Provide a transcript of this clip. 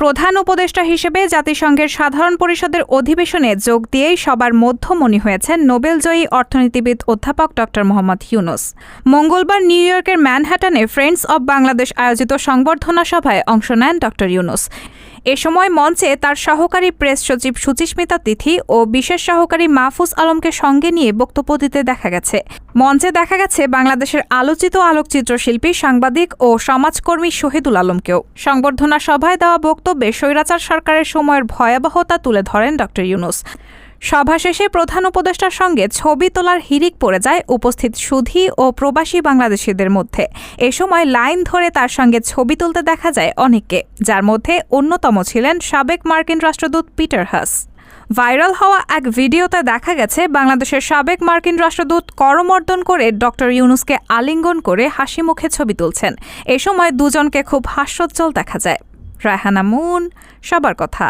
প্রধান উপদেষ্টা হিসেবে জাতিসংঘের সাধারণ পরিষদের অধিবেশনে যোগ দিয়েই সবার মধ্যমণি হয়েছেন নোবেলজয়ী অর্থনীতিবিদ অধ্যাপক ড মোহাম্মদ ইউনূস। মঙ্গলবার নিউ ইয়র্কের ম্যানহাটানে ফ্রেন্ডস অব বাংলাদেশ আয়োজিত সংবর্ধনা সভায় অংশ নেন ড ইউনূস। এ সময় মঞ্চে তার সহকারী প্রেস সচিব সুচিস্মিতা তিথি ও বিশেষ সহকারী মাহফুজ আলমকে সঙ্গে নিয়ে বক্তব্য দিতে দেখা গেছে। মঞ্চে দেখা গেছে বাংলাদেশের আলোচিত আলোকচিত্রশিল্পী, সাংবাদিক ও সমাজকর্মী শহীদুল আলমকেও। সংবর্ধনা সভায় দেওয়া বক্তব্যে স্বৈরাচার সরকারের সময়ের ভয়াবহতা তুলে ধরেন ড ইউনূস। সভা শেষে প্রধান উপদেষ্টার সঙ্গে ছবি তোলার হিড়িক পড়ে যায় উপস্থিত সুধী ও প্রবাসী বাংলাদেশিদের মধ্যে। এ সময় লাইন ধরে তার সঙ্গে ছবি তুলতে দেখা যায় অনেককে, যার মধ্যে অন্যতম ছিলেন সাবেক মার্কিন রাষ্ট্রদূত পিটার হাস। ভাইরাল হওয়া এক ভিডিওতে দেখা গেছে বাংলাদেশের সাবেক মার্কিন রাষ্ট্রদূত করমর্দন করে ড ইউনূসকে আলিঙ্গন করে হাসি মুখে ছবি তুলছেন। এ সময় দুজনকে খুব হাস্যোজ্জ্বল দেখা যায়। রায়হানা মুন, সবার কথা।